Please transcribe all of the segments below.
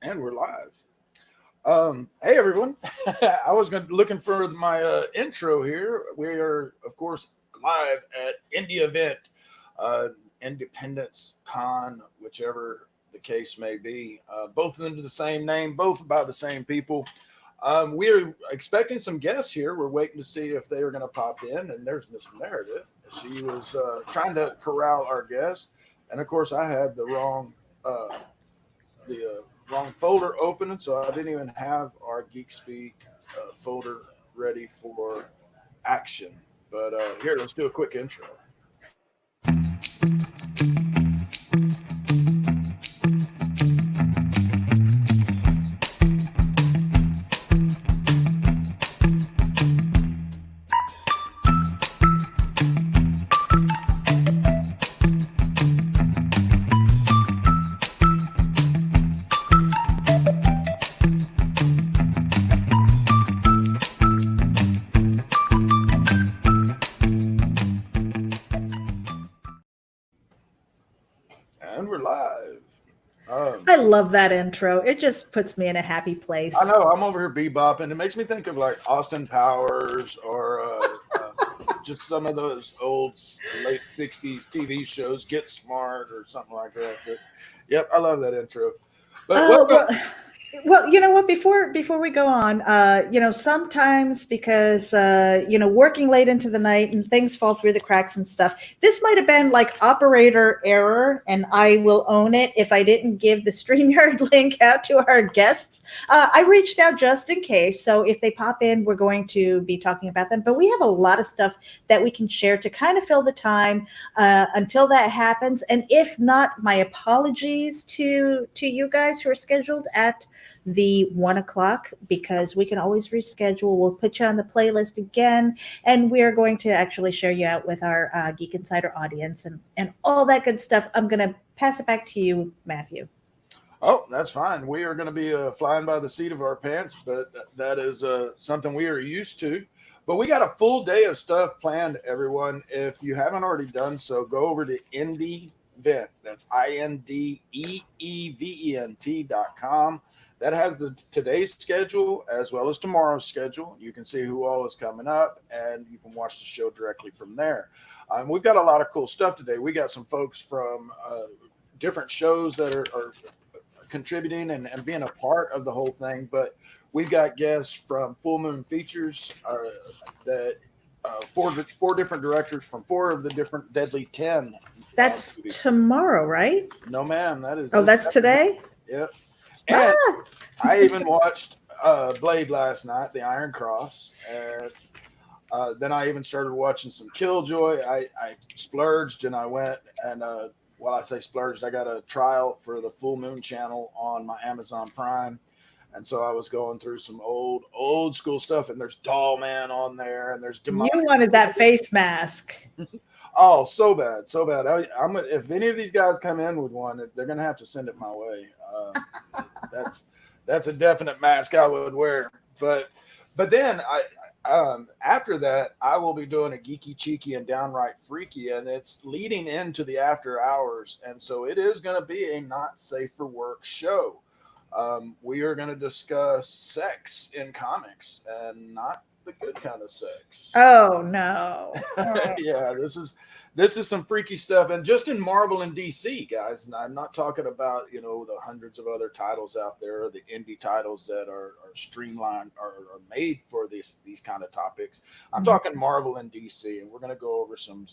And we're live. Hey everyone! I was looking for my intro here. We are, of course, live at Indy Vent, Independence Con, whichever the case may be. Both of them to the same name, both by the same people. We are expecting some guests here. We're waiting to see if they are going to pop in. And there's Miss Meredith. She was trying to corral our guests, and of course, I had the wrong folder open, so I didn't even have our Geek Speak folder ready for action. But here, let's do a quick intro. And we're live. I love that intro. It just puts me in a happy place. I know. I'm over here bebopping. It makes me think of like Austin Powers or just some of those old late 60s TV shows, Get Smart or something like that. But, yep, I love that intro. But well, you know what? Before we go on, sometimes because working late into the night and things fall through the cracks and stuff. This might have been like operator error, and I will own it if I didn't give the StreamYard link out to our guests. I reached out just in case, so if they pop in, we're going to be talking about them. But we have a lot of stuff that we can share to kind of fill the time until that happens. And if not, my apologies to you guys who are scheduled at the 1 o'clock, because we can always reschedule. We'll put you on the playlist again, and we are going to actually share you out with our Geek Insider audience and all that good stuff. I'm going to pass it back to you, Matthew. Oh, that's fine. We are going to be flying by the seat of our pants, but that is something we are used to. But we got a full day of stuff planned, everyone. If you haven't already done so, go over to Indy Vent. That's INDEEVENT.com. That has today's schedule as well as tomorrow's schedule. You can see who all is coming up, and you can watch the show directly from there. We've got a lot of cool stuff today. We got some folks from different shows that are contributing and being a part of the whole thing. But we've got guests from Full Moon Features that four different directors from 4 of the different Deadly 10. That's tomorrow, right? No, ma'am. That is. Oh, that's today? Yep. And I even watched Blade last night, the Iron Cross. And then I even started watching some Killjoy. I splurged and I went and, well, I say splurged, I got a trial for the Full Moon channel on my Amazon Prime. And so I was going through some old school stuff, and there's Doll Man on there, and there's Demonic. You wanted that face mask. Oh, so bad. I'm if any of these guys come in with one, they're gonna have to send it my way. That's a definite mask I would wear. But then after that, I will be doing a geeky, cheeky, and downright freaky, and it's leading into the after hours, and so it is going to be a not safe for work show. We are going to discuss sex in comics, and not the good kind of sex. Oh no! Yeah, this is some freaky stuff, and just in Marvel and DC, guys. And I'm not talking about the hundreds of other titles out there, or the indie titles that are streamlined or are made for these kind of topics. I'm talking Marvel and DC, and we're going to go over some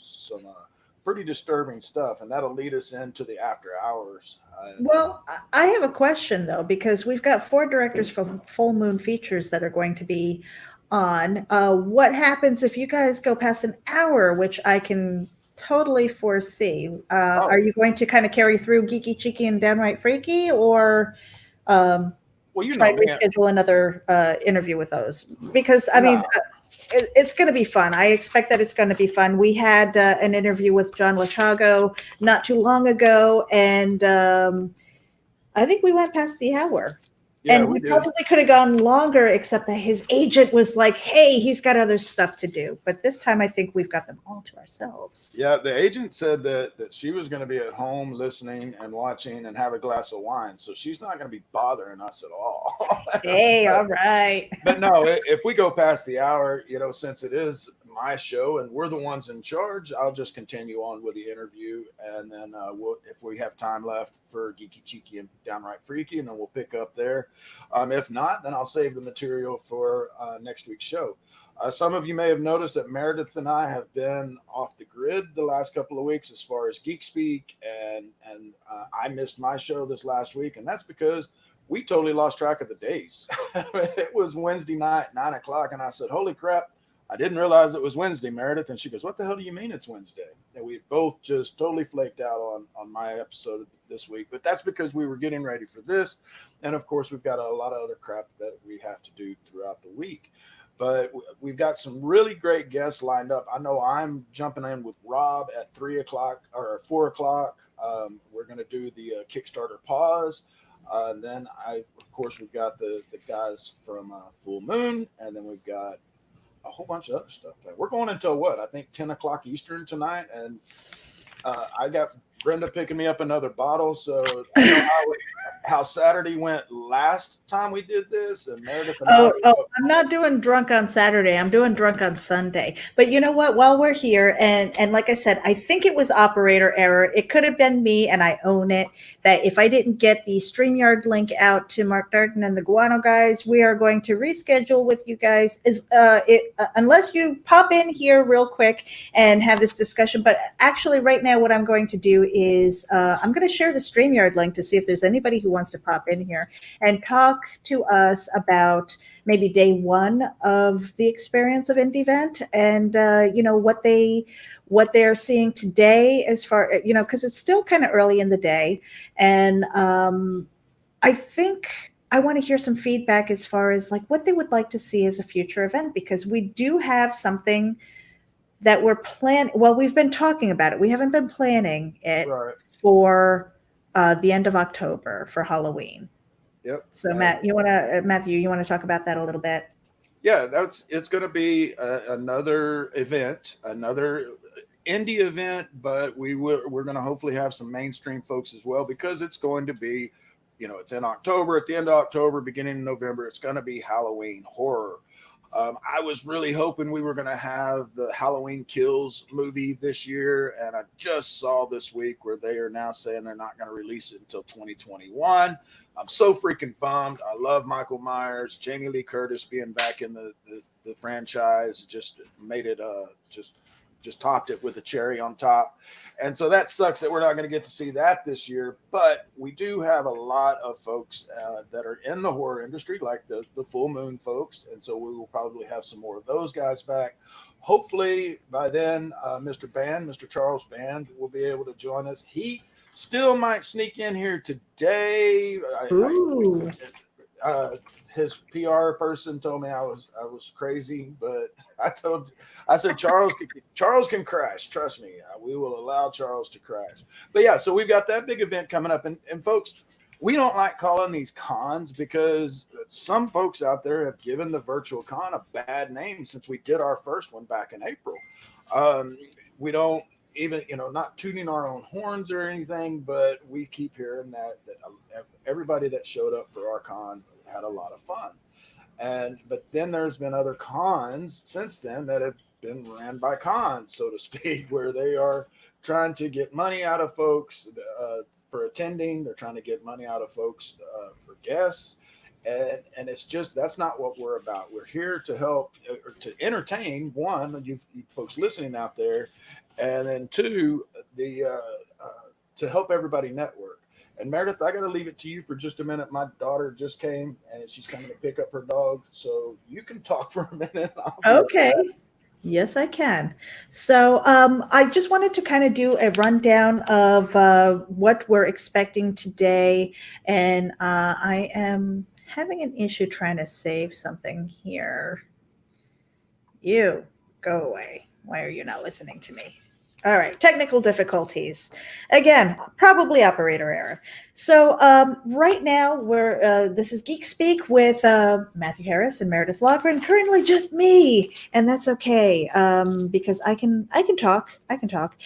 pretty disturbing stuff, and that'll lead us into the after hours. Well, I have a question though, because we've got 4 directors from Full Moon Features that are going to be on. What happens if you guys go past an hour, which I can totally foresee? Are you going to kind of carry through Geeky, Cheeky, and Downright Freaky, or try to reschedule another interview with those? Because I mean, it's going to be fun. I expect that it's going to be fun. We had an interview with John Lachago not too long ago, and I think we went past the hour. Yeah, And we we do. probably could have gone longer, except that his agent was like, hey, he's got other stuff to do. But this time I think we've got them all to ourselves. Yeah, the agent said that she was going to be at home listening and watching and have a glass of wine, so she's not going to be bothering us at all. Hey, all right. But no, if we go past the hour, since it is my show and we're the ones in charge, I'll just continue on with the interview, and then if we have time left for geeky, cheeky, and downright freaky, and then we'll pick up there. If not, then I'll save the material for next week's show. Some of you may have noticed that Meredith and I have been off the grid the last couple of weeks as far as Geek Speak, and I missed my show this last week, and that's because we totally lost track of the days. It was Wednesday night, 9 o'clock, and I said, "Holy crap! I didn't realize it was Wednesday, Meredith." And she goes, "What the hell do you mean it's Wednesday?" And we both just totally flaked out on my episode this week, but that's because we were getting ready for this, and of course we've got a lot of other crap that we have to do throughout the week. But we've got some really great guests lined up. I know I'm jumping in with Rob at 3 o'clock or 4 o'clock. We're going to do the Kickstarter pause. Then of course, we've got the guys from Full Moon, and then we've got a whole bunch of other stuff. We're going until what? I think 10 o'clock Eastern tonight. And I got Brenda picking me up another bottle. So I know how Saturday went last time we did this. And Meredith and I'm not doing drunk on Saturday. I'm doing drunk on Sunday. But you know what? While we're here, and like I said, I think it was operator error. It could have been me, and I own it. That if I didn't get the StreamYard link out to Mark Darden and the Guano guys, we are going to reschedule with you guys. Unless you pop in here real quick and have this discussion. But actually, right now, what I'm going to do is I'm going to share the StreamYard link to see if there's anybody who wants to pop in here and talk to us about maybe day one of the experience of Indy Vent, and what they're seeing today as far, because it's still kind of early in the day, and I think I want to hear some feedback as far as like what they would like to see as a future event, because we do have something that we're planning. Well, we've been talking about it. We haven't been planning it Right. for the end of October for Halloween. Yep. So Matthew, you want to talk about that a little bit? Yeah, it's going to be another event, another indie event, but we're going to hopefully have some mainstream folks as well, because it's going to be, it's in October, at the end of October, beginning of November. It's going to be Halloween horror. I was really hoping we were going to have the Halloween Kills movie this year, and I just saw this week where they are now saying they're not going to release it until 2021. I'm so freaking bummed. I love Michael Myers. Jamie Lee Curtis being back in the franchise just made it just topped it with a cherry on top. And so that sucks that we're not going to get to see that this year. But we do have a lot of folks that are in the horror industry, like the Full Moon folks. And so we will probably have some more of those guys back. Hopefully by then, Mr. Charles Band will be able to join us. He still might sneak in here today. His PR person told me I was crazy, but I said Charles can crash. Trust me, we will allow Charles to crash. But yeah, so we've got that big event coming up, and folks, we don't like calling these cons because some folks out there have given the virtual con a bad name since we did our first one back in April. We don't even, not tooting our own horns or anything, but we keep hearing that everybody that showed up for our con had a lot of fun. But then there's been other cons since then that have been ran by cons, so to speak, where they are trying to get money out of folks for attending. They're trying to get money out of folks for guests. And it's just, that's not what we're about. We're here to help, or to entertain, one, you folks listening out there, and then two, to help everybody network. And Meredith, I got to leave it to you for just a minute. My daughter just came and she's coming to pick up her dog. So you can talk for a minute. Okay. Yes, I can. So I just wanted to kind of do a rundown of what we're expecting today. And I am having an issue trying to save something here. You go away. Why are you not listening to me? All right, technical difficulties. Again, probably operator error. So right now, this is Geek Speak with Matthew Harris and Meredith Logren. Currently, just me, and that's okay because I can talk. I can talk.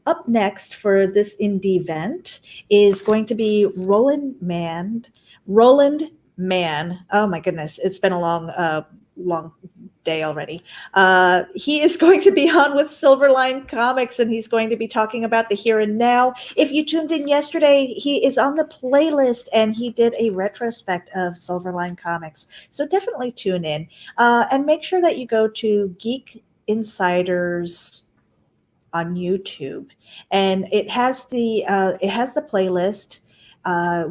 Up next for this Indy Vent is going to be Roland Mann. Roland Mann. Oh my goodness, it's been a long day already. He is going to be on with Silverline Comics, and he's going to be talking about the here and now. If you tuned in yesterday, he is on the playlist, and he did a retrospect of Silverline Comics. So definitely tune in, and make sure that you go to Geek Insiders on YouTube, and it has the playlist.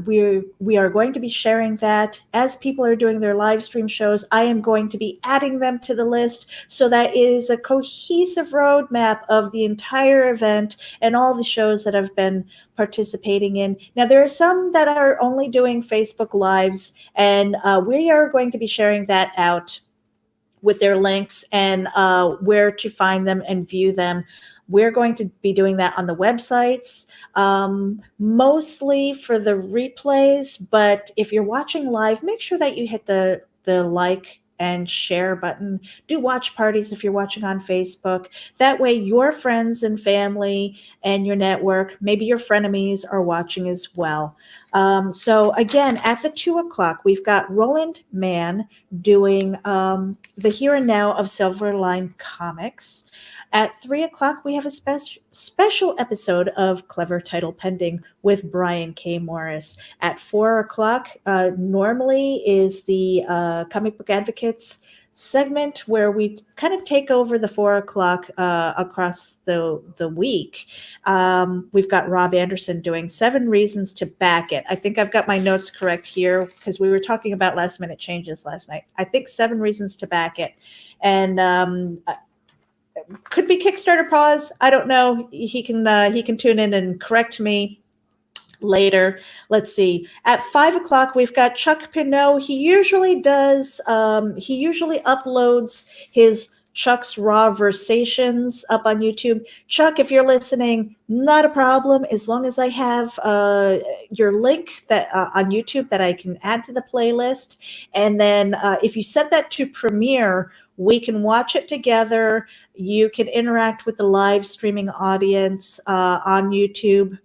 We are going to be sharing that as people are doing their live stream shows. I am going to be adding them to the list so that it is a cohesive roadmap of the entire event and all the shows that I've been participating in. Now, there are some that are only doing Facebook Lives, and we are going to be sharing that out with their links and where to find them and view them. We're going to be doing that on the websites, mostly for the replays. But if you're watching live, make sure that you hit the like and share button. Do watch parties if you're watching on Facebook. That way your friends and family and your network, maybe your frenemies, are watching as well. So again, at the 2:00, we've got Roland Mann doing the here and now of Silverline Comics. At 3:00, we have a special episode of Clever Title Pending with Brian K. Morris. At 4:00, normally is the Comic Book Advocates segment where we kind of take over the 4:00 across the week. We've got Rob Anderson doing 7 Reasons to Back It. I think I've got my notes correct here because we were talking about last minute changes last night. I think 7 Reasons to Back It. And could be Kickstarter pause. I don't know. He can tune in and correct me later. Let's see. At 5:00, we've got Chuck Pinot. He usually uploads his Chuck's Raw Versations up on YouTube. Chuck, if you're listening, not a problem, as long as I have your link that on YouTube that I can add to the playlist. And then if you set that to Premiere, we can watch it together. You can interact with the live streaming audience on YouTube.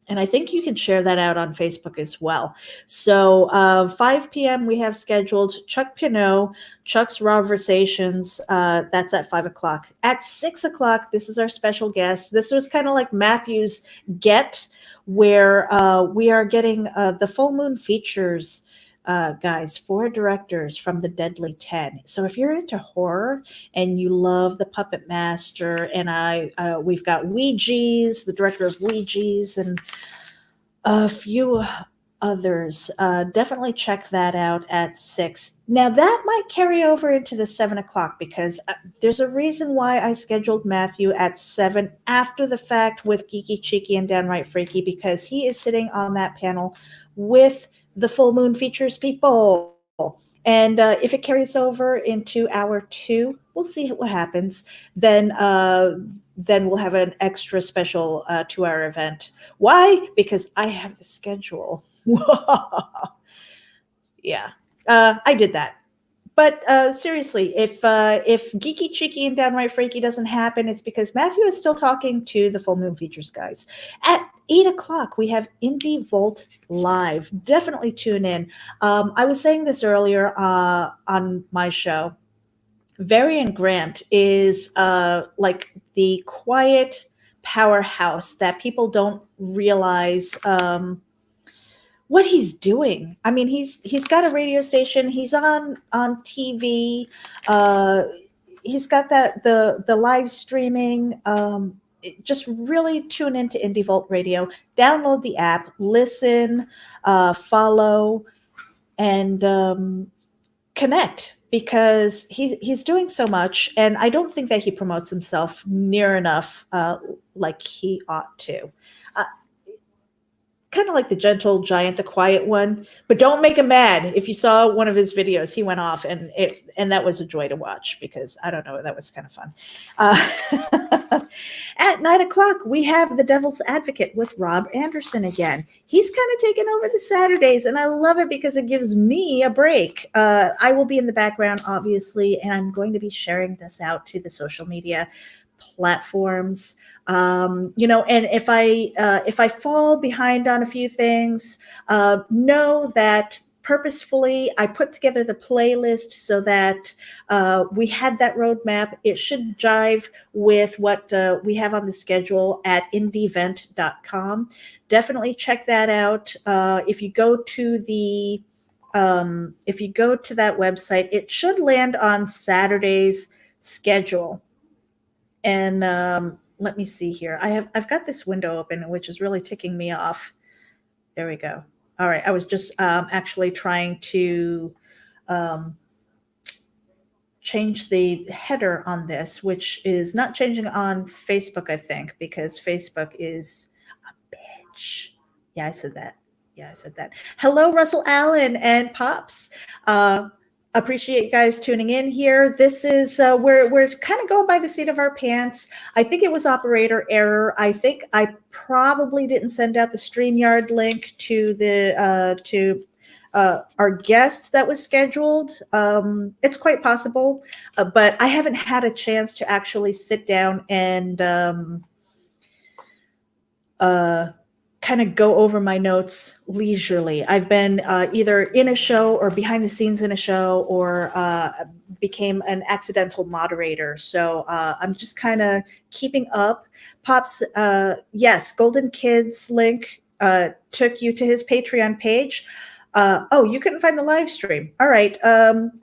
And I think you can share that out on Facebook as well. So 5 p.m. we have scheduled Chuck Pinot, Chuck's Raw Versations. That's at 5:00. At 6:00, this is our special guest. This was kind of like Matthew's Get, where we are getting the Full Moon Features guys, 4 directors from the Deadly 10. So if you're into horror and you love the Puppet Master, and we've got Ouija's, the director of Ouija's, and a few others. Definitely check that out at 6. Now that might carry over into the 7:00 because there's a reason why I scheduled Matthew at 7 after the fact with Geeky Cheeky and Downright Freaky, because he is sitting on that panel with the Full Moon Features people. And if it carries over into hour 2, we'll see what happens. Then we'll have an extra special 2-hour event. Why? Because I have the schedule. Yeah, I did that. But seriously, if Geeky Cheeky and Downright Freaky doesn't happen, it's because Matthew is still talking to the Full Moon Features guys. At 8:00, we have Indie Vault Live. Definitely tune in. I was saying this earlier on my show. Varian Grant is like the quiet powerhouse that people don't realize what he's doing. I mean, he's got a radio station. He's on TV. He's got the live streaming. Just really tune into Indie Vault Radio. Download the app, listen, follow, and connect, because he's doing so much, and I don't think that he promotes himself near enough like he ought to. kind of like the gentle giant, the quiet one, but don't make him mad. If you saw one of his videos, he went off, and that was a joy to watch, because I don't know, that was kind of fun. At 9:00, we have The Devil's Advocate with Rob Anderson again. He's kind of taken over the Saturdays, and I love it because it gives me a break. I will be in the background, obviously, and I'm going to be sharing this out to the social media platforms. And if I fall behind on a few things, know that purposefully I put together the playlist so that we had that roadmap. It should jive with what we have on the schedule at indyvent.com. Definitely check that out. If you go to that website, it should land on Saturday's schedule. And let me see here. I've got this window open, which is really ticking me off. There we go. All right. I was just actually trying to change the header on this, which is not changing on Facebook, I think, because Facebook is a bitch. Yeah, I said that. Hello, Russell Allen and Pops. Appreciate you guys tuning in here. This is we're kind of going by the seat of our pants. I think it was operator error. I think I probably didn't send out the StreamYard link to the our guest that was scheduled. It's quite possible, but I haven't had a chance to actually sit down and kind of go over my notes leisurely. I've been either in a show or behind the scenes in a show, or became an accidental moderator. So I'm just kind of keeping up. Pops, yes, Golden Kids link took you to his Patreon page. Oh, you couldn't find the live stream. All right.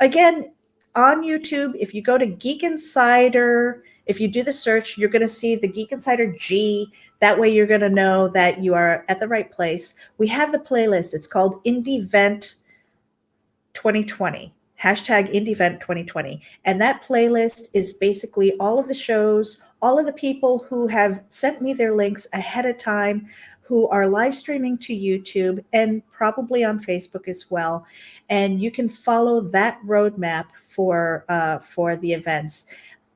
Again, on YouTube, if you go to Geek Insider, if you do the search, you're going to see the Geek Insider G. That way you're going to know that you are at the right place. We have the playlist. It's called Indy Vent 2020, hashtag Indy Vent 2020. And that playlist is basically all of the shows, all of the people who have sent me their links ahead of time, who are live streaming to YouTube and probably on Facebook as well. And you can follow that roadmap for the events.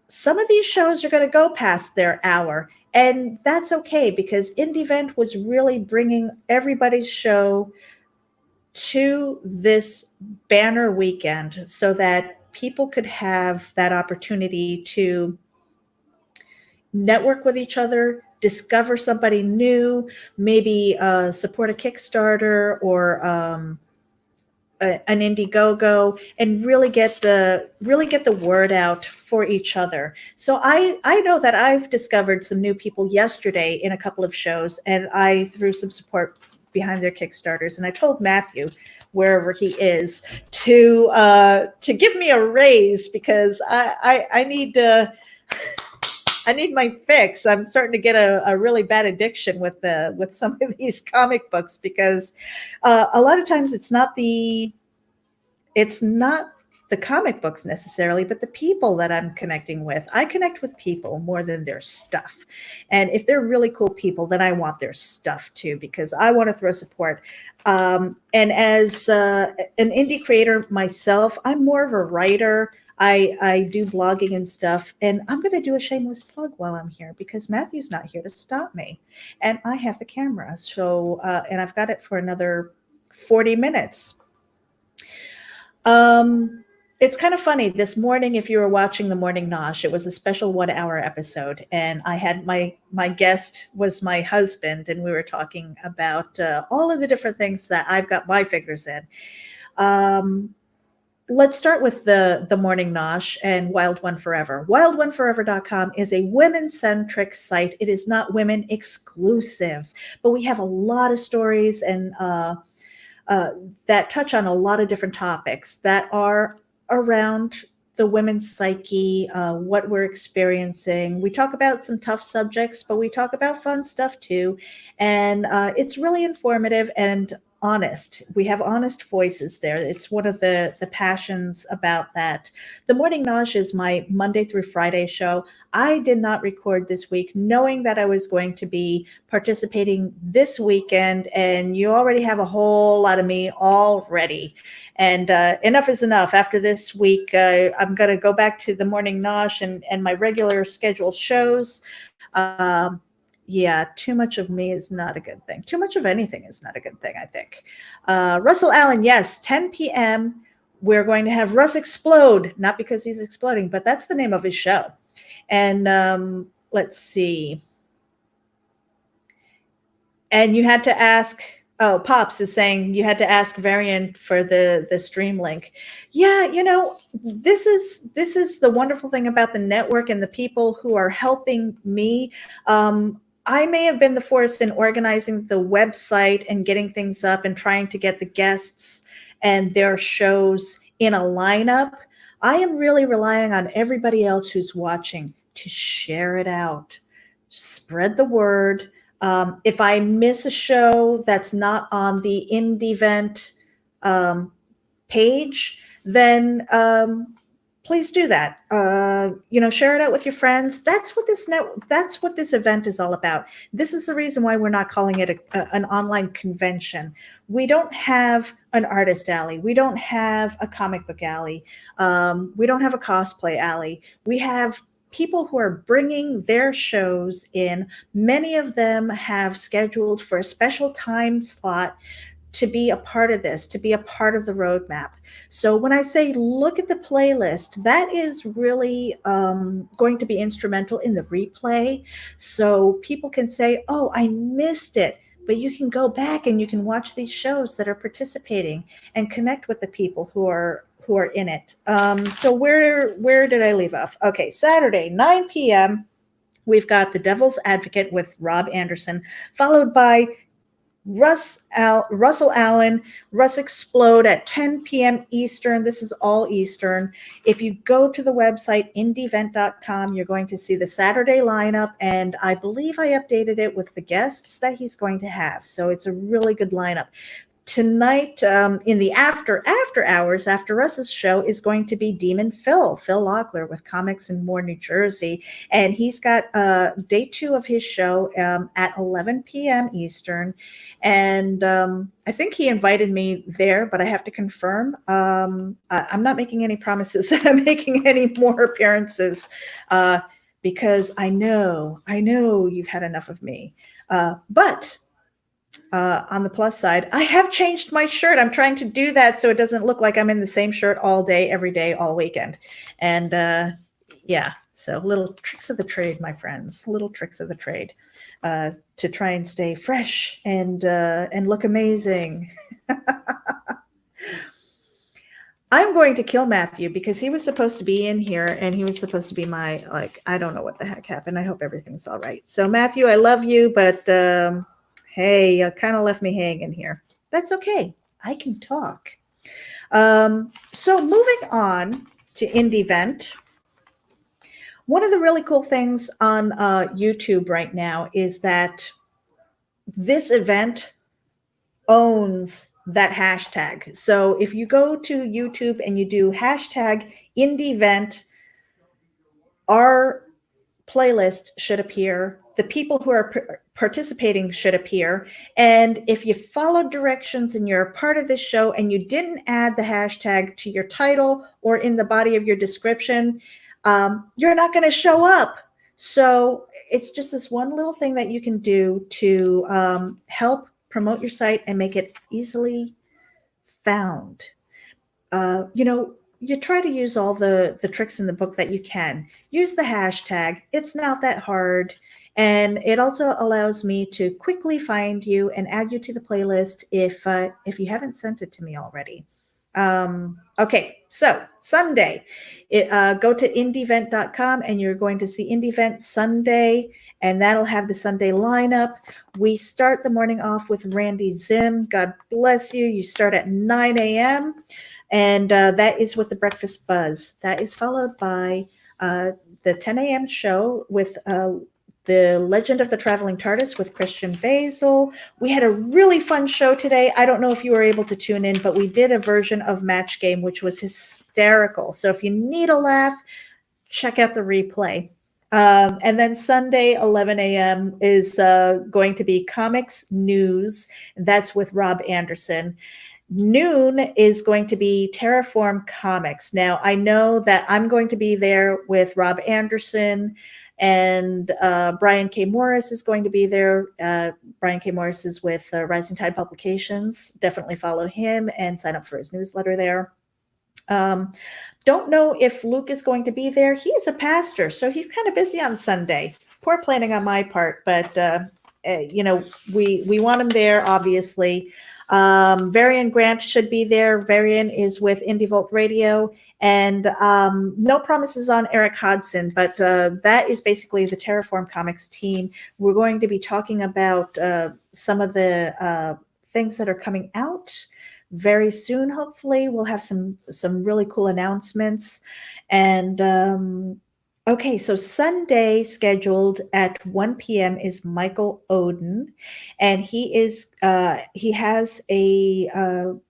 Some of these shows are going to go past their hour, and that's okay, because Indy Vent was really bringing everybody's show to this banner weekend so that people could have that opportunity to network with each other, discover somebody new, maybe support a Kickstarter or an Indiegogo, and really get the word out for each other. So I know that I've discovered some new people yesterday in a couple of shows, and I threw some support behind their Kickstarters. And I told Matthew, wherever he is, to give me a raise, because I need my fix. I'm starting to get a really bad addiction with some of these comic books, because a lot of times it's not the comic books necessarily, but the people that I'm connecting with. I connect with people more than their stuff. And if they're really cool people, then I want their stuff too, because I want to throw support. And as an indie creator myself, I'm more of a writer. I do blogging and stuff, and I'm going to do a shameless plug while I'm here, because Matthew's not here to stop me, and I have the camera. So, and I've got it for another 40 minutes. It's kind of funny. This morning, if you were watching the Morning Nosh, it was a special 1-hour episode, and I had my guest was my husband, and we were talking about all of the different things that I've got my fingers in. Let's start with the Morning Nosh and Wild One Forever. WildOneForever.com is a women-centric site. It is not women exclusive, but we have a lot of stories and that touch on a lot of different topics that are around the women's psyche, what we're experiencing. We talk about some tough subjects, but we talk about fun stuff too. And it's really informative. And honest. We have honest voices there. It's one of the passions about that. The Morning Nosh is my Monday through Friday show. I did not record this week, knowing that I was going to be participating this weekend, and you already have a whole lot of me already. And enough is enough. After this week, I'm going to go back to the Morning Nosh and my regular scheduled shows. Yeah, too much of me is not a good thing. Too much of anything is not a good thing, I think. Russell Allen, yes, 10 p.m. We're going to have Russ Explode, not because he's exploding, but that's the name of his show. And let's see. And you had to ask, Pops is saying you had to ask Varian for the stream link. Yeah, this is the wonderful thing about the network and the people who are helping me. I may have been the force in organizing the website and getting things up and trying to get the guests and their shows in a lineup. I am really relying on everybody else who's watching to share it out, spread the word. If I miss a show that's not on the Indy Vent page, then please do that. Share it out with your friends. That's what this event is all about. This is the reason why we're not calling it an online convention. We don't have an artist alley. We don't have a comic book alley. We don't have a cosplay alley. We have people who are bringing their shows in. Many of them have scheduled for a special time slot to be a part of this, to be a part of the roadmap. So when I say look at the playlist, that is really going to be instrumental in the replay. So people can say, oh, I missed it. But you can go back and you can watch these shows that are participating and connect with the people who are in it. So where did I leave off? Okay, Saturday, 9 p.m. We've got The Devil's Advocate with Rob Anderson, followed by Russell Allen, Russ Explode at 10 p.m. Eastern. This is all Eastern. If you go to the website, indyvent.com, you're going to see the Saturday lineup, and I believe I updated it with the guests that he's going to have. So it's a really good lineup. Tonight, in the after hours, after Russ's show, is going to be Demon Phil Locklear with Comics and More New Jersey. And he's got day 2 of his show at 11 p.m. Eastern. And I think he invited me there, but I have to confirm. I'm not making any promises that I'm making any more appearances because I know you've had enough of me. But on the plus side, I have changed my shirt. I'm trying to do that so it doesn't look like I'm in the same shirt all day, every day, all weekend. And yeah, so little tricks of the trade, my friends, little tricks of the trade to try and stay fresh and look amazing. I'm going to kill Matthew because he was supposed to be in here and he was supposed to be my, I don't know what the heck happened. I hope everything's all right. So Matthew, I love you, but hey, you kind of left me hanging here. That's okay. I can talk. So moving on to Indy Vent. One of the really cool things on YouTube right now is that this event owns that hashtag. So if you go to YouTube and you do hashtag Indy Vent, our playlist should appear. The people who are participating should appear. And if you follow directions and you're a part of this show and you didn't add the hashtag to your title or in the body of your description, you're not going to show up. So it's just this one little thing that you can do to help promote your site and make it easily found. You try to use all the tricks in the book that you can. Use the hashtag. It's not that hard. And it also allows me to quickly find you and add you to the playlist if you haven't sent it to me already. Okay, so Sunday, go to indyvent.com and you're going to see Indy Vent Sunday, and that'll have the Sunday lineup. We start the morning off with Randy Zim. God bless you. You start at 9 a.m. And that is with the Breakfast Buzz. That is followed by the 10 a.m. show with the The Legend of the Traveling TARDIS with Christian Basil. We had a really fun show today. I don't know if you were able to tune in, but we did a version of Match Game, which was hysterical. So if you need a laugh, check out the replay. And then Sunday, 11 a.m. is going to be Comics News. That's with Rob Anderson. Noon is going to be Terraform Comics. Now, I know that I'm going to be there with Rob Anderson, and Brian K. Morris is going to be there. Brian K. Morris is with Rising Tide Publications. Definitely follow him and sign up for his newsletter there. Don't know if Luke is going to be there. He is a pastor, so he's kind of busy on Sunday. Poor planning on my part, but we want him there, obviously. Varian Grant should be there. Varian is with Indy Vent Radio, and no promises on Eric Hodson, but that is basically the Terraform Comics team. We're going to be talking about some of the things that are coming out very soon. Hopefully we'll have some really cool announcements. And okay, so Sunday scheduled at 1 p.m. is Michael Oden, and he has a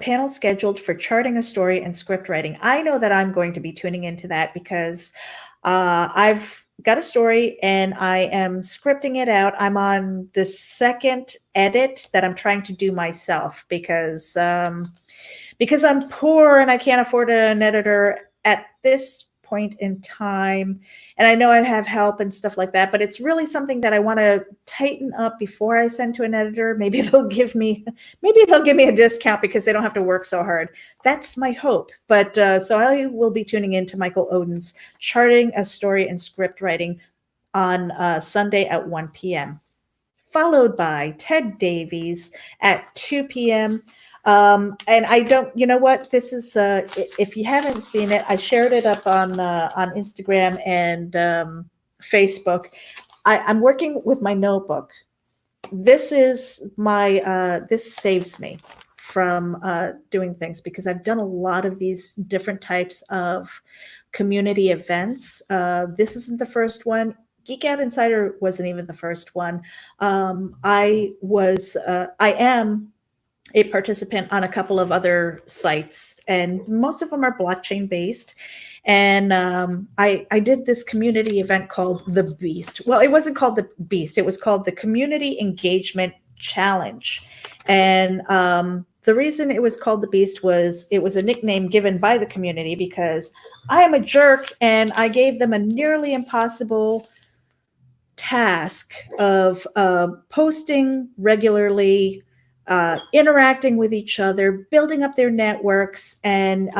panel scheduled for charting a story and script writing. I know that I'm going to be tuning into that because I've got a story and I am scripting it out. I'm on the second edit that I'm trying to do myself because I'm poor and I can't afford an editor at this point in time. And I know I have help and stuff like that, but it's really something that I want to tighten up before I send to an editor. Maybe they'll give me a discount because they don't have to work so hard. That's my hope. But so I will be tuning in to Michael Oden's Charting a Story and Script Writing on Sunday at 1 p.m. Followed by Ted Davies at 2 p.m. And I don't, you know what, this is, if you haven't seen it, I shared it up on Instagram and Facebook. I'm working with my notebook. This is this saves me from doing things because I've done a lot of these different types of community events. This isn't the first one. Geek Out Insider wasn't even the first one. I am a participant on a couple of other sites, and most of them are blockchain based. And I did this community event called The Beast. Well, it wasn't called The Beast. It was called the Community Engagement Challenge. And the reason it was called The Beast was it was a nickname given by the community because I am a jerk and I gave them a nearly impossible task of posting regularly, interacting with each other, building up their networks, and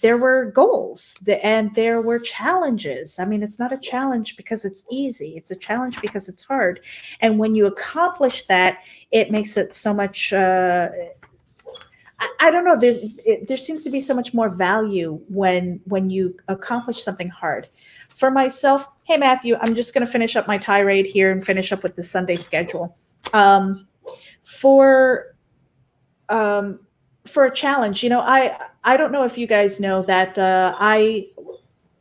there were goals and there were challenges. I mean, it's not a challenge because it's easy. It's a challenge because it's hard. And when you accomplish that, it makes it so much, I don't know, there seems to be so much more value when you accomplish something hard. For myself, hey, Matthew, I'm just going to finish up my tirade here and finish up with the Sunday schedule. For a challenge, I don't know if you guys know that I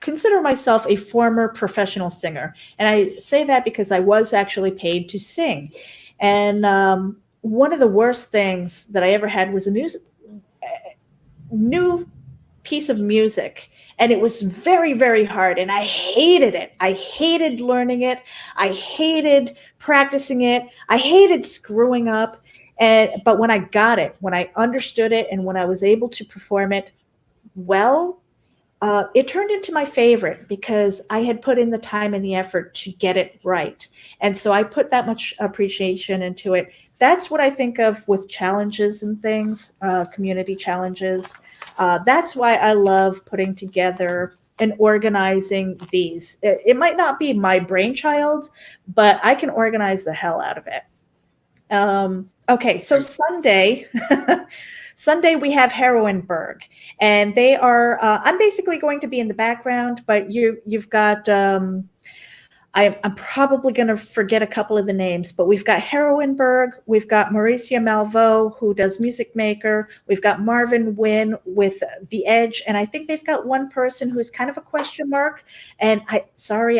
consider myself a former professional singer. And I say that because I was actually paid to sing. And one of the worst things that I ever had was a new piece of music. And it was very, very hard. And I hated it. I hated learning it. I hated practicing it. I hated screwing up. But when I got it, when I understood it, and when I was able to perform it well, it turned into my favorite because I had put in the time and the effort to get it right. And so I put that much appreciation into it. That's what I think of with challenges and things, community challenges. That's why I love putting together and organizing these. It might not be my brainchild, but I can organize the hell out of it. Okay, so Sunday we have Heroinberg, and they are. I'm basically going to be in the background, but you've got I'm probably going to forget a couple of the names, but we've got Heroinberg, we've got Mauricio Malvo, who does Music Maker, we've got Marvin Wynn with The Edge, and I think they've got one person who's kind of a question mark, and I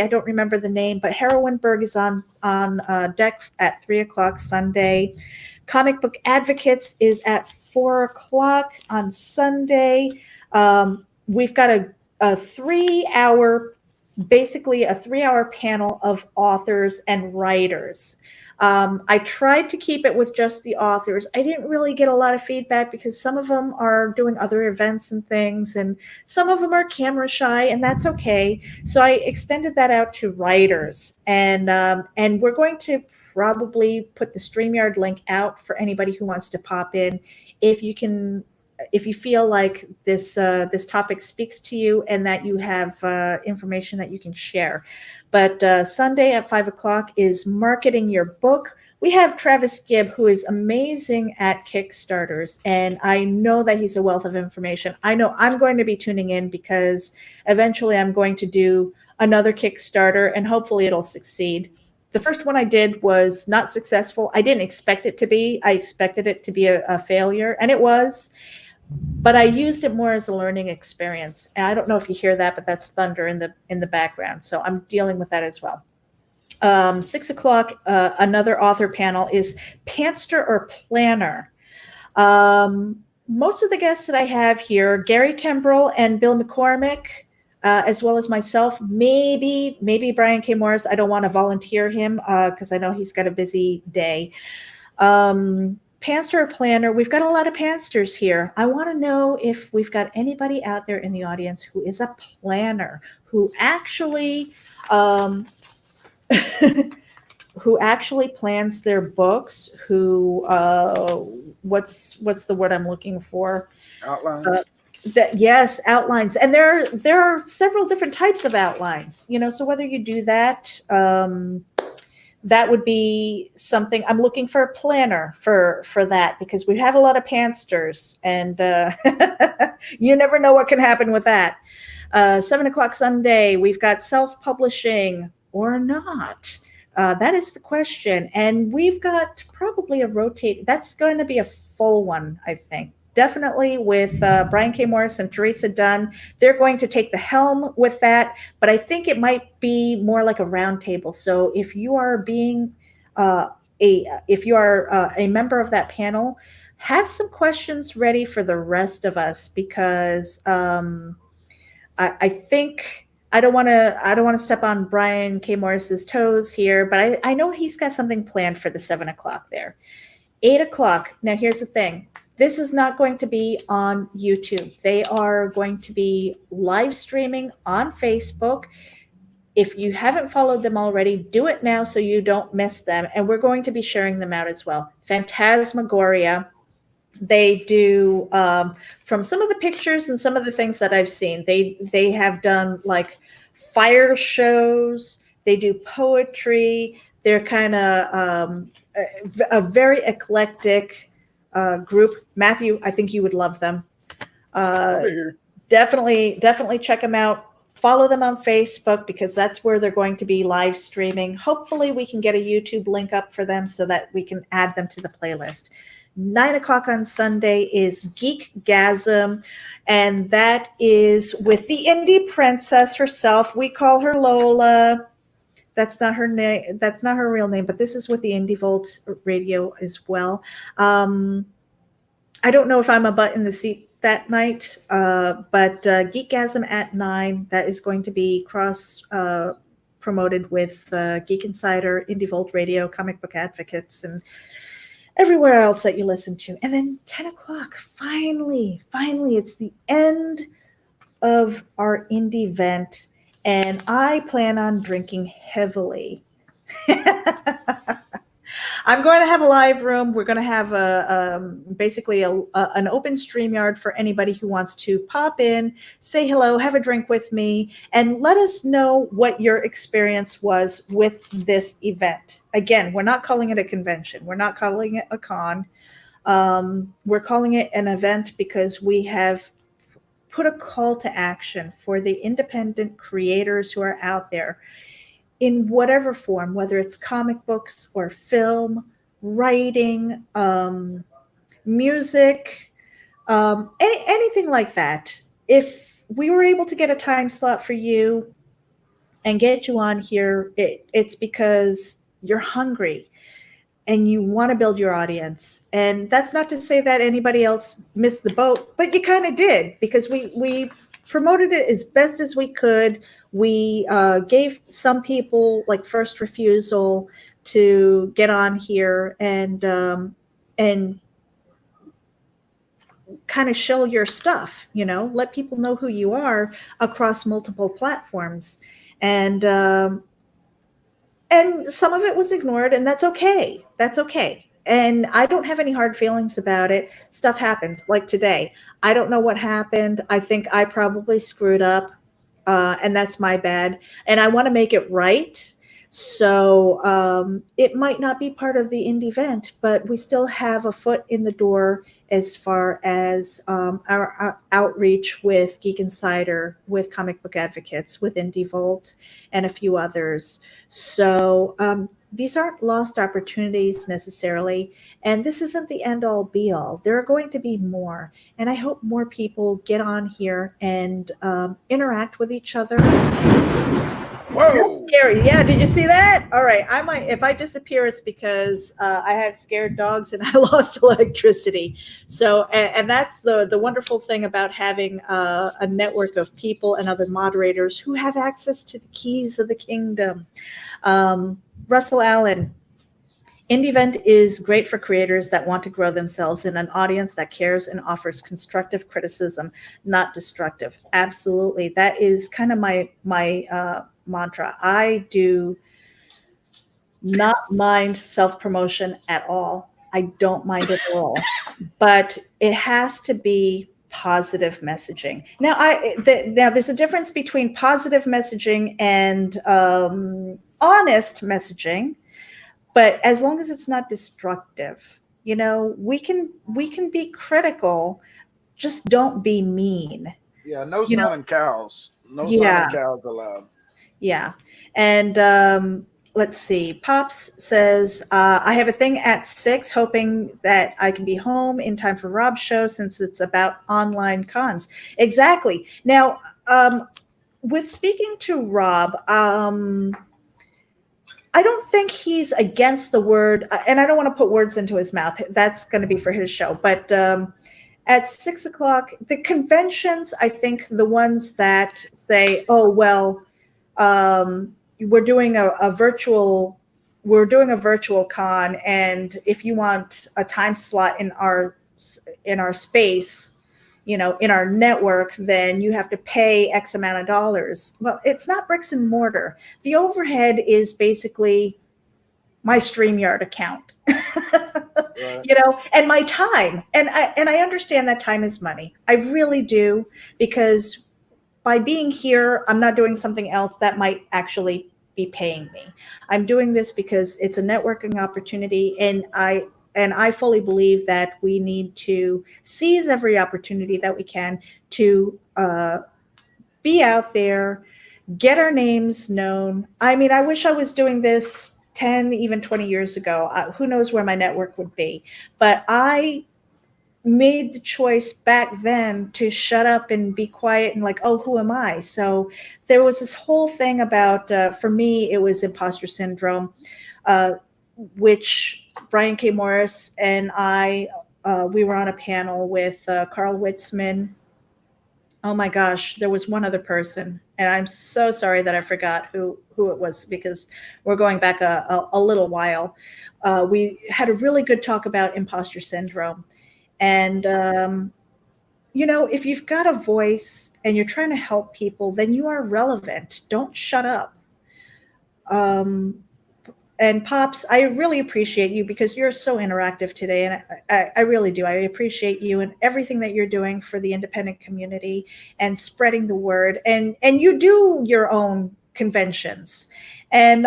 don't remember the name, but Heroinberg is on deck at 3:00 Sunday. Comic Book Advocates is at 4:00 on Sunday. We've got a 3-hour, basically a 3-hour panel of authors and writers. I tried to keep it with just the authors. I didn't really get a lot of feedback because some of them are doing other events and things, and some of them are camera shy, and that's okay. So I extended that out to writers, and we're going to probably put the StreamYard link out for anybody who wants to pop in. If you feel like this topic speaks to you and that you have information that you can share. But Sunday at 5:00 is Marketing Your Book. We have Travis Gibb, who is amazing at Kickstarters, and I know that he's a wealth of information. I know I'm going to be tuning in because eventually I'm going to do another Kickstarter, and hopefully it'll succeed. The first one I did was not successful. I didn't expect it to be. I expected it to be a failure, and it was. But I used it more as a learning experience. And I don't know if you hear that, but that's thunder in the background. So I'm dealing with that as well. 6:00, another author panel is Pantster or Planner. Most of the guests that I have here, Gary Tembrell and Bill McCormick, as well as myself, maybe Brian K. Morris. I don't want to volunteer him because I know he's got a busy day. Pantster or Planner, we've got a lot of pantsters here. I want to know if we've got anybody out there in the audience who is a planner, who actually plans their books, who what's the word I'm looking for? Outlines. Yes, outlines. And there are several different types of outlines, so whether you do that, that would be something. I'm looking for a planner for that, because we have a lot of pantsters, and you never know what can happen with that. 7:00 Sunday, we've got self-publishing or not. That is the question. And we've got probably that's going to be a full one, I think. Definitely with Brian K. Morris and Teresa Dunn. They're going to take the helm with that, but I think it might be more like a roundtable. So if you are a member of that panel, have some questions ready for the rest of us, because I think I don't want to step on Brian K. Morris's toes here, but I know he's got something planned for the 7:00 there. 8:00. Now here's the thing. This is not going to be on YouTube. They are going to be live streaming on Facebook. If you haven't followed them already, do it now so you don't miss them. And we're going to be sharing them out as well. Phantasmagoria. They do, from some of the pictures and some of the things that I've seen, they have done like fire shows. They do poetry. They're kind of a very eclectic group. Matthew, I think you would love them. Definitely check them out. Follow them on Facebook, because that's where they're going to be live streaming. Hopefully we can get a YouTube link up for them so that we can add them to the playlist. 9:00 on Sunday is Geekgasm, and that is with the indie princess herself. We call her Lola. That's not her name. That's not her real name, but this is with the Indy Volt radio as well. I don't know if I'm a butt in the seat that night, but Geekgasm at 9. That is going to be cross promoted with Geek Insider, Indy Volt Radio, Comic Book Advocates, and everywhere else that you listen to. And then 10:00, finally, it's the end of our Indy Vent, and I plan on drinking heavily. I'm going to have a live room. We're going to have basically an open StreamYard for anybody who wants to pop in, say hello, have a drink with me, and let us know what your experience was with this event. Again, we're not calling it a convention. We're not calling it a con. We're calling it an event because we have put a call to action for the independent creators who are out there. in whatever form, whether it's comic books or film, writing, music, anything like that. If we were able to get a time slot for you and get you on here, it's because you're hungry and you want to build your audience. And that's not to say that anybody else missed the boat, but you kind of did, because we promoted it as best as we could. We gave some people like first refusal to get on here and kind of show your stuff, let people know who you are across multiple platforms. And some of it was ignored, and that's okay. That's okay. And I don't have any hard feelings about it. Stuff happens, like today. I don't know what happened. I think I probably screwed up, and that's my bad. And I want to make it right. So it might not be part of the Indy Vent, but we still have a foot in the door as far as our outreach with Geek Insider, with Comic Book Advocates, with Indy Vault, and a few others. So these aren't lost opportunities necessarily, and this isn't the end-all be-all. There are going to be more, and I hope more people get on here and interact with each other. Whoa! Scary. Yeah, did you see that? All right. If I disappear, it's because I have scared dogs and I lost electricity. So, and that's the wonderful thing about having a network of people and other moderators who have access to the keys of the kingdom. Russell Allen, Indy Vent is great for creators that want to grow themselves in an audience that cares and offers constructive criticism, not destructive. Absolutely. That is kind of my mantra. I do not mind self-promotion at all. I don't mind it at all, but it has to be positive messaging. Now, now there's a difference between positive messaging and honest messaging, but as long as it's not destructive, we can be critical, just don't be mean. Yeah, no selling cows. No Yeah. selling cows allowed. Yeah. And let's see. Pops says, I have a thing at 6, hoping that I can be home in time for Rob's show since it's about online cons. Exactly. Now, with speaking to Rob, I don't think he's against the word, and I don't want to put words into his mouth. That's going to be for his show. But at 6 o'clock, the conventions, I think the ones that say, oh, well, we're doing a virtual con, and if you want a time slot in our space, in our network, then you have to pay X amount of dollars. Well, it's not bricks and mortar. The overhead is basically my StreamYard account, Right. and my time. And I understand that time is money. I really do, because by being here, I'm not doing something else that might actually be paying me. I'm doing this because it's a networking opportunity, and I fully believe that we need to seize every opportunity that we can to be out there, get our names known. I mean, I wish I was doing this 10, even 20 years ago. Who knows where my network would be? But I made the choice back then to shut up and be quiet and like, oh, who am I? So there was this whole thing about, for me, it was imposter syndrome, which Brian K. Morris and I, we were on a panel with Carl Witzman. Oh my gosh, there was one other person, and I'm so sorry that I forgot who it was, because we're going back a little while. We had a really good talk about imposter syndrome. And, if you've got a voice and you're trying to help people, then you are relevant. Don't shut up. And Pops, I really appreciate you, because you're so interactive today. And I really do. I appreciate you and everything that you're doing for the independent community and spreading the word. And you do your own conventions. And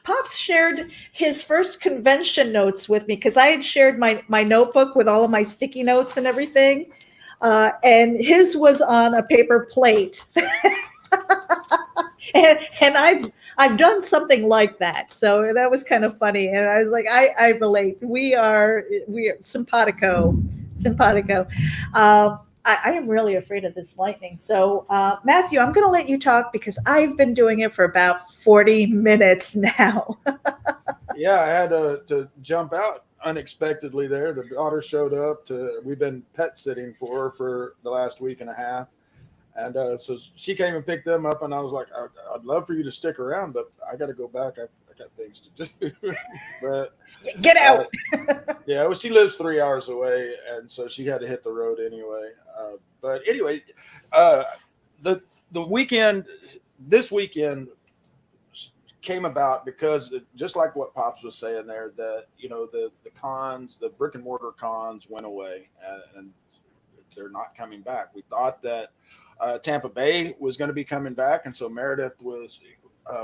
Pops shared his first convention notes with me, because I had shared my notebook with all of my sticky notes and everything. And his was on a paper plate. And I've done something like that. So that was kind of funny. And I was like, I relate. We are simpatico, simpatico. I am really afraid of this lightning. So, Matthew, I'm going to let you talk because I've been doing it for about 40 minutes now. Yeah, I had to jump out unexpectedly there. The daughter showed up. We've been pet sitting for her for the last week and a half. And so she came and picked them up, and I was like, I'd love for you to stick around, but I got to go back. I got things to do. But Get out. yeah, well, she lives 3 hours away, and so she had to hit the road anyway. But anyway, uh, the weekend, this weekend came about because just like what Pops was saying there, that the cons, the brick and mortar cons went away, and they're not coming back. We thought that Tampa Bay was going to be coming back, and so Meredith was.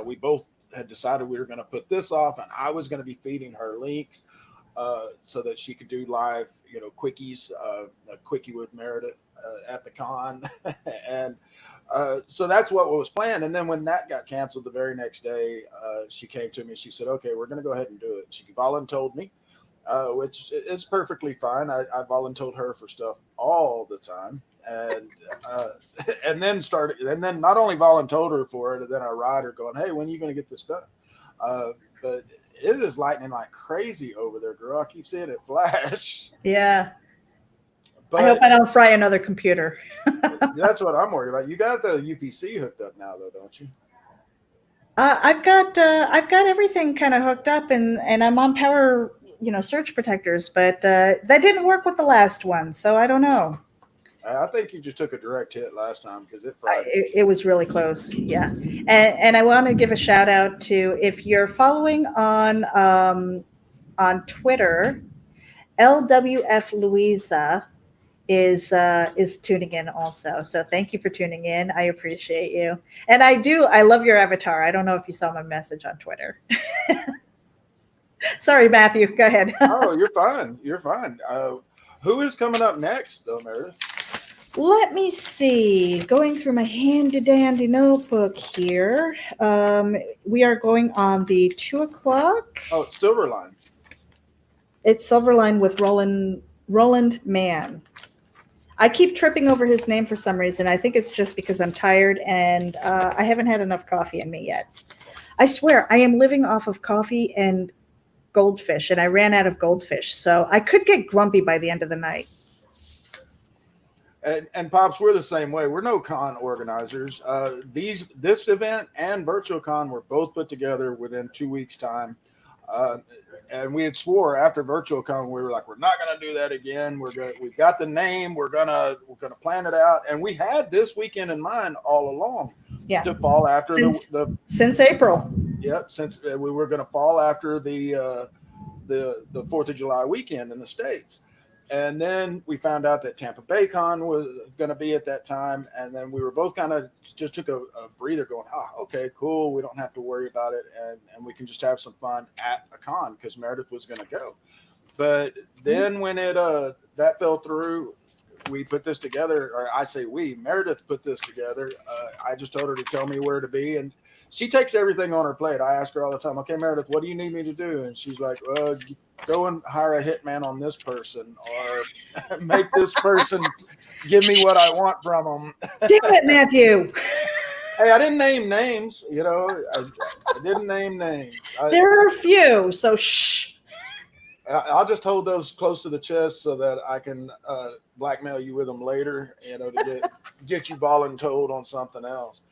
We both had decided we were going to put this off, and I was going to be feeding her links so that she could do live, quickies, a quickie with Meredith at the con, and so that's what was planned. And then when that got canceled, the very next day, she came to me. She said, "Okay, we're going to go ahead and do it." She voluntold me. Which is perfectly fine. I voluntold her for stuff all the time, and and then not only voluntold her for it, and then I write her going, "Hey, when are you going to get this done?" But it is lightning like crazy over there, girl. I keep seeing it flash. Yeah. But I hope I don't fry another computer. that's what I'm worried about. You got the UPC hooked up now, though, don't you? I've got everything kind of hooked up, and I'm on power, surge protectors, but that didn't work with the last one, so I don't know. I think you just took a direct hit last time because it fried. It was really close, yeah. And I want to give a shout out to, if you're following on Twitter, LWF Louisa is tuning in also. So thank you for tuning in. I appreciate you. And I love your avatar. I don't know if you saw my message on Twitter. Sorry, Matthew. Go ahead. Oh, you're fine. You're fine. Who is coming up next, though, Meredith? Let me see. Going through my handy dandy notebook here. We are going on the 2:00. Oh, it's Silverline. It's Silverline with Roland Mann. I keep tripping over his name for some reason. I think it's just because I'm tired and I haven't had enough coffee in me yet. I swear, I am living off of coffee and goldfish, and I ran out of goldfish. So I could get grumpy by the end of the night. And Pops, we're the same way. We're no con organizers. This event and Virtual Con were both put together within 2 weeks' time. And we had swore after Virtual Con, we were like, we're not going to do that again. We've got the name. We're gonna plan it out. And we had this weekend in mind all along. Yeah. To fall after since April. Yep. Since we were going to fall after the 4th of July weekend in the States. And then we found out that Tampa Bay Con was going to be at that time. And then we were both kind of just took a breather going, okay, cool. We don't have to worry about it. And we can just have some fun at a con because Meredith was going to go. But then when that fell through, we put this together, or I say Meredith put this together. I just told her to tell me where to be. And she takes everything on her plate. I ask her all the time, okay, Meredith, what do you need me to do? And she's like, well, go and hire a hitman on this person, or make this person give me what I want from them. Damn it, Matthew. Hey, I didn't name names. I didn't name names. There are a few, so shh. I'll just hold those close to the chest so that I can blackmail you with them later, to get you voluntold on something else.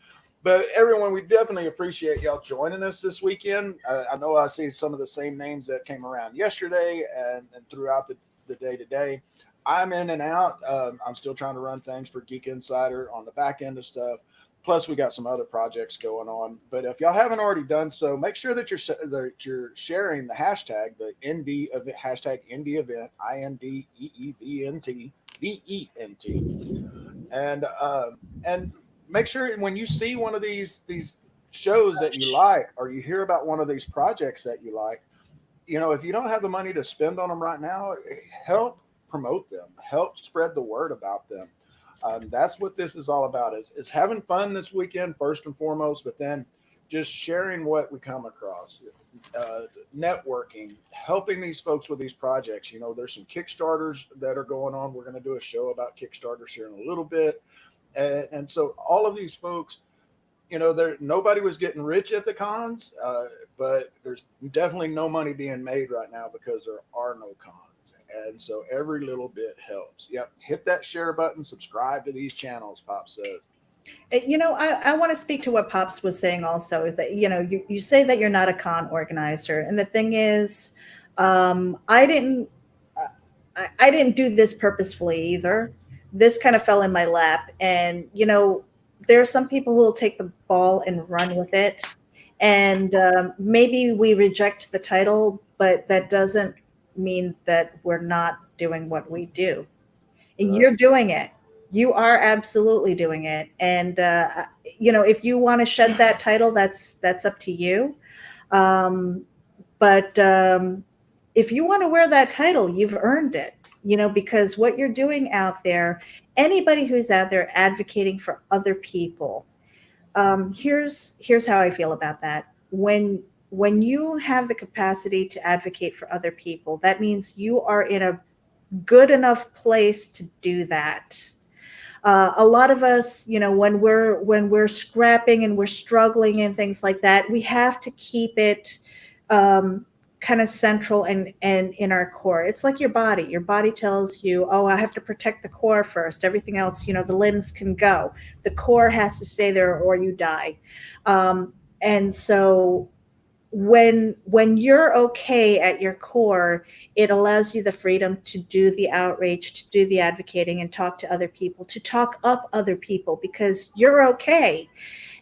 But everyone, we definitely appreciate y'all joining us this weekend. I know I see some of the same names that came around yesterday and throughout the day today. I'm in and out. I'm still trying to run things for Geek Insider on the back end of stuff. Plus, we got some other projects going on. But if y'all haven't already done so, make sure that you're sharing the hashtag, the Indy event, hashtag Indy Event, INDEEVENT, and make sure when you see one of these shows that you like, or you hear about one of these projects that you like, if you don't have the money to spend on them right now, help promote them, help spread the word about them. That's what this is all about, is having fun this weekend, first and foremost, but then just sharing what we come across, networking, helping these folks with these projects. You know, there's some Kickstarters that are going on. We're going to do a show about Kickstarters here in a little bit. And so all of these folks, you know, nobody was getting rich at the cons, but there's definitely no money being made right now because there are no cons. And so every little bit helps. Yep. Hit that share button, subscribe to these channels, Pop says. You know, I want to speak to what Pops was saying also, that, you know, you say that you're not a con organizer. And the thing is, I didn't do this purposefully either. This kind of fell in my lap. And, you know, there are some people who will take the ball and run with it. And maybe we reject the title, but that doesn't mean that we're not doing what we do. And you're doing it. You are absolutely doing it. And, you know, if you want to shed that title, that's up to you. But if you want to wear that title, you've earned it, you know, because what you're doing out there, anybody who's out there advocating for other people, here's how I feel about that. When you have the capacity to advocate for other people, that means you are in a good enough place to do that. A lot of us, you know, when we're scrapping and we're struggling and things like that, we have to keep it kind of central and in our core. It's like your body. Your body tells you, oh, I have to protect the core first. Everything else, you know, the limbs can go. The core has to stay there or you die. And so when you're okay at your core, it allows you the freedom to do the outreach, to do the advocating, and talk to other people, to talk up other people, because you're okay.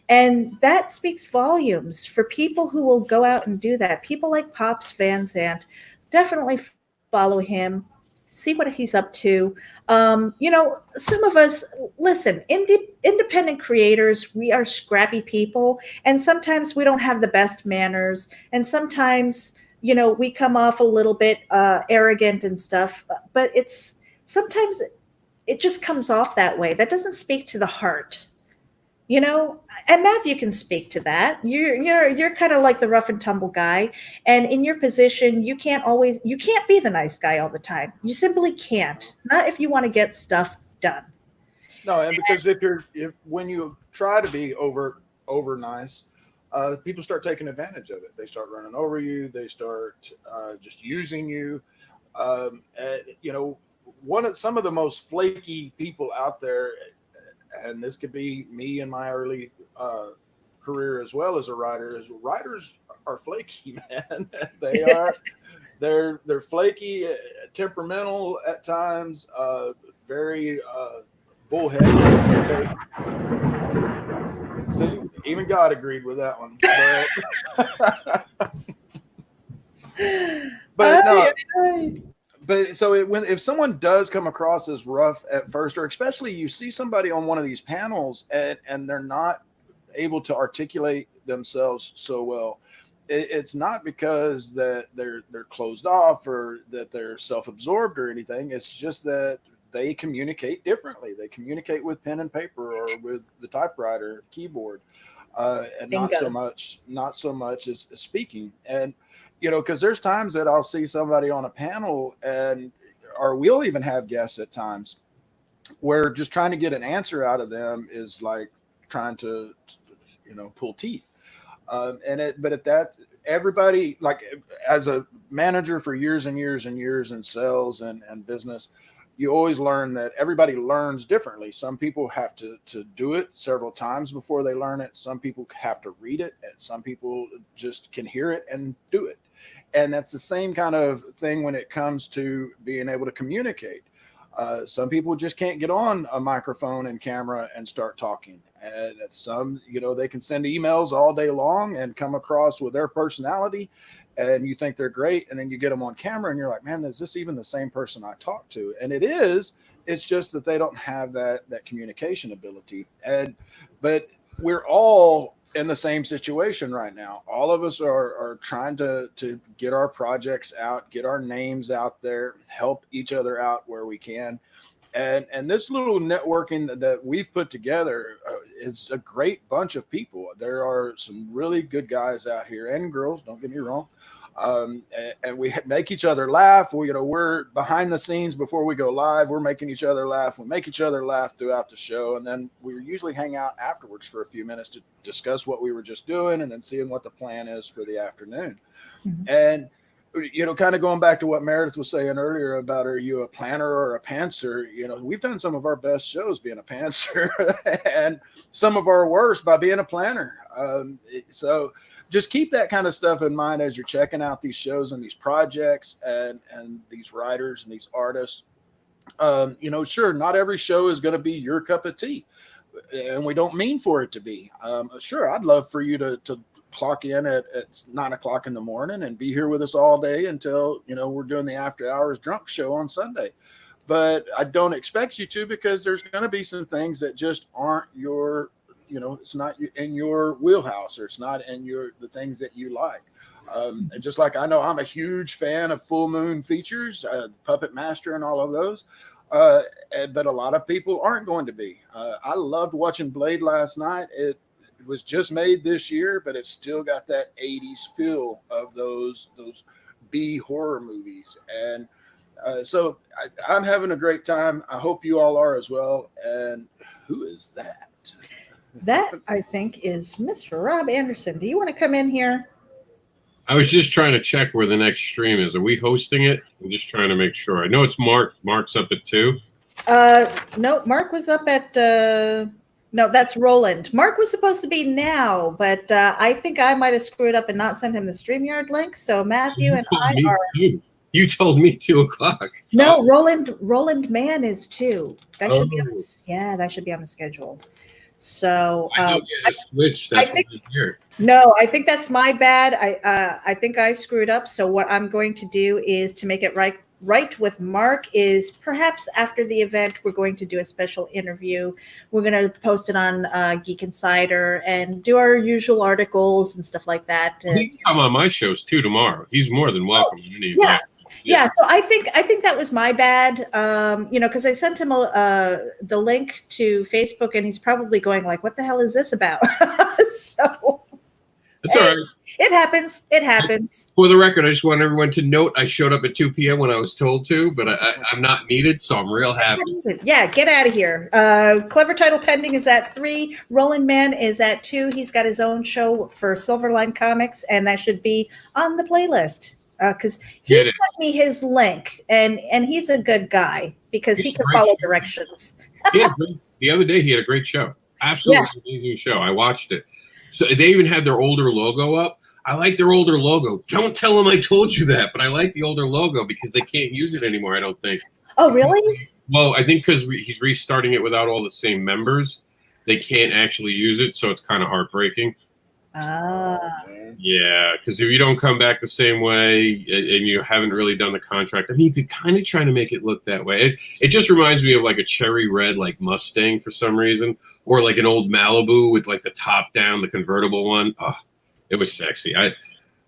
And that speaks volumes for people who will go out and do that. People like Pops Van Zandt, definitely follow him, see what he's up to. You know, some of us, listen, independent creators, we are scrappy people, and sometimes we don't have the best manners, and sometimes, you know, we come off a little bit arrogant and stuff, but sometimes it just comes off that way. That doesn't speak to the heart. You know, and Matthew can speak to that. You're kind of like the rough and tumble guy, and in your position, you can't be the nice guy all the time. You simply can't. Not if you want to get stuff done. No, and because when you try to be over nice, people start taking advantage of it. They start running over you. They start just using you. And, you know, some of the most flaky people out there, and this could be me in my early career as well as a writer, is writers are flaky, man. They're flaky, temperamental at times, very bullheaded. See, even God agreed with that one. But no. But so if someone does come across as rough at first, or especially you see somebody on one of these panels and they're not able to articulate themselves so well, it's not because that they're closed off or that they're self-absorbed or anything. It's just that they communicate differently. They communicate with pen and paper or with the typewriter, keyboard, and Bingo. not so much as speaking. And you know, because there's times that I'll see somebody on a panel, or we'll even have guests at times where just trying to get an answer out of them is like trying to, you know, pull teeth. But at that, everybody, like as a manager for years and years and years in sales and business, you always learn that everybody learns differently. Some people have to do it several times before they learn it. Some people have to read it, and some people just can hear it and do it. And that's the same kind of thing when it comes to being able to communicate. Some people just can't get on a microphone and camera and start talking. And some, you know, they can send emails all day long and come across with their personality, and you think they're great. And then you get them on camera and you're like, man, is this even the same person I talked to? And it is. It's just that they don't have that communication ability. But we're all in the same situation right now. All of us are trying to get our projects out, get our names out there, help each other out where we can. And this little networking that we've put together is a great bunch of people. There are some really good guys out here and girls, don't get me wrong. And we make each other laugh. We're behind the scenes before we go live. We're making each other laugh. We make each other laugh throughout the show. And then we usually hang out afterwards for a few minutes to discuss what we were just doing and then seeing what the plan is for the afternoon. Mm-hmm. And kind of going back to what Meredith was saying earlier about, are you a planner or a pantser? We've done some of our best shows being a pantser and some of our worst by being a planner. So just keep that kind of stuff in mind as you're checking out these shows and these projects and these writers and these artists. Sure, not every show is going to be your cup of tea, and we don't mean for it to be. Sure, I'd love for you to clock in at 9 o'clock in the morning and be here with us all day until, we're doing the after hours drunk show on Sunday. But I don't expect you to, because there's going to be some things that just aren't your, it's not in your wheelhouse, or it's not in the things that you like. And just like I know I'm a huge fan of full moon features, Puppet Master and all of those. But a lot of people aren't going to be. I loved watching Blade last night. It was just made this year, but it's still got that 80s feel of those B horror movies. And so I'm having a great time. I hope you all are as well. And who is that? That, I think, is Mr. Rob Anderson. Do you want to come in here? I was just trying to check where the next stream is. Are we hosting it? I'm just trying to make sure. I know it's Mark. Mark's up at 2. No, Mark was up at... No, that's Roland. Mark was supposed to be now, but I think I might have screwed up and not sent him the StreamYard link. So Matthew and I are... You told me 2 o'clock. So. No, Roland Mann is 2. That should be on that should be on the schedule. So I don't get a switch. That's what I hear. No, I think that's my bad. I think I screwed up. So what I'm going to do is to make it right with Mark is perhaps after the event, we're going to do a special interview. We're going to post it on Geek Insider and do our usual articles and stuff like that. He can come on my shows too tomorrow. He's more than welcome. Yeah. So I think that was my bad. Because I sent him the link to Facebook, and he's probably going like, "What the hell is this about?" So that's all right. It happens. It happens. For the record, I just want everyone to note I showed up at 2 p.m. when I was told to, but I'm not needed, so I'm real happy. Yeah, get out of here. Clever Title Pending is at 3. Roland Mann is at 2. He's got his own show for Silverline Comics, and that should be on the playlist because he sent me his link, and he's a good guy because he can follow directions. The other day, he had a great show. Absolutely amazing show. I watched it. So they even had their older logo up. I like their older logo. Don't tell them I told you that, but I like the older logo because they can't use it anymore, I don't think. Oh, really? Well, I think because he's restarting it without all the same members, they can't actually use it, so it's kind of heartbreaking. Yeah, because if you don't come back the same way and you haven't really done the contract, I mean, you could kind of try to make it look that way. It just reminds me of like a cherry red like Mustang for some reason, or like an old Malibu with like the top down, the convertible one. Oh, it was sexy.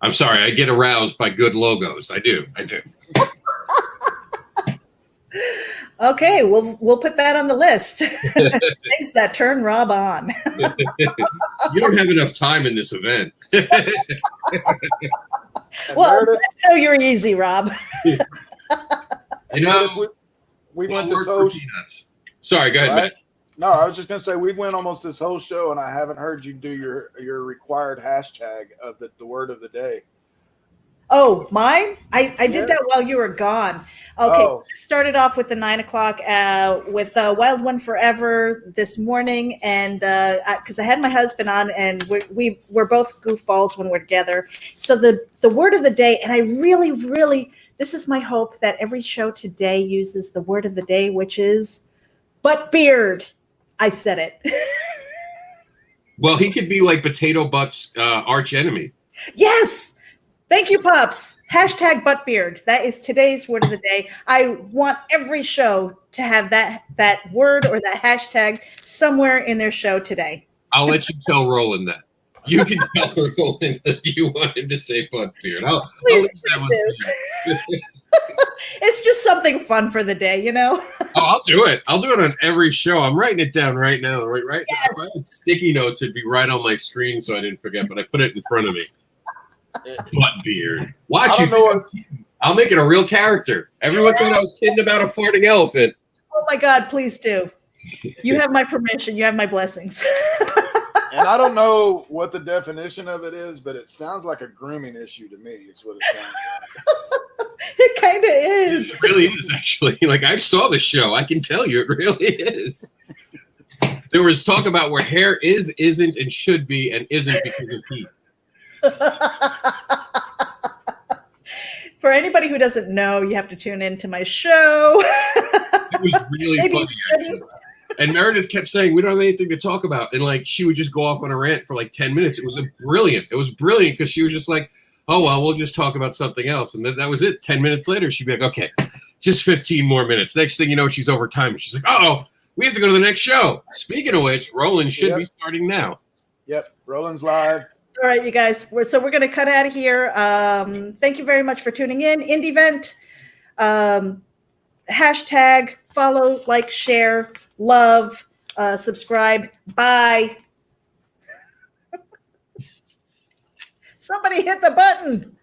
I'm sorry, I get aroused by good logos. I do. Okay, we'll put that on the list. Things that turn Rob on. You don't have enough time in this event. Well, show you're easy, Rob. We went this whole. Sorry, go ahead, Matt. No, I was just gonna say we went almost this whole show, and I haven't heard you do your required hashtag of the word of the day. Oh, mine? I did that while you were gone. Okay, started off with the 9 o'clock with Wild One Forever this morning, and because I had my husband on, and we're both goofballs when we're together. So the word of the day, and I really, this is my hope that every show today uses the word of the day, which is butt beard. I said it. Well, he could be like Potato Butt's arch enemy. Yes. Thank you, Pops. Hashtag buttbeard. That is today's word of the day. I want every show to have that word or that hashtag somewhere in their show today. I'll let you tell Roland that. You can tell Roland that you want him to say buttbeard. I'll leave that one to you. It's just something fun for the day, you know? Oh, I'll do it. I'll do it on every show. I'm writing it down right now. Right. Yes. If I had sticky notes, it'd be right on my screen so I didn't forget, but I put it in front of me. Butt beard. Watch I you. don't know I'll make it a real character. Everyone thought I was kidding about a farting elephant. Oh my God, please do. You have my permission. You have my blessings. And I don't know what the definition of it is, but it sounds like a grooming issue to me. It's what it sounds like. It kind of is. It really is, actually. Like, I saw the show. I can tell you it really is. There was talk about where hair is, isn't, and should be, and isn't because of teeth. For anybody who doesn't know, you have to tune into my show. It was really funny, actually. And Meredith kept saying, we don't have anything to talk about. And, like, she would just go off on a rant for, like, 10 minutes. It was brilliant. It was brilliant because she was just like, oh, well, we'll just talk about something else. And that was it. 10 minutes later, she'd be like, okay, just 15 more minutes. Next thing you know, she's over time. And she's like, uh-oh, we have to go to the next show. Speaking of which, Roland should be starting now. Yep, Roland's live. All right, you guys. We're going to cut out of here. Thank you very much for tuning in. Indy Vent. Hashtag follow, like, share, love, subscribe. Bye. Somebody hit the button.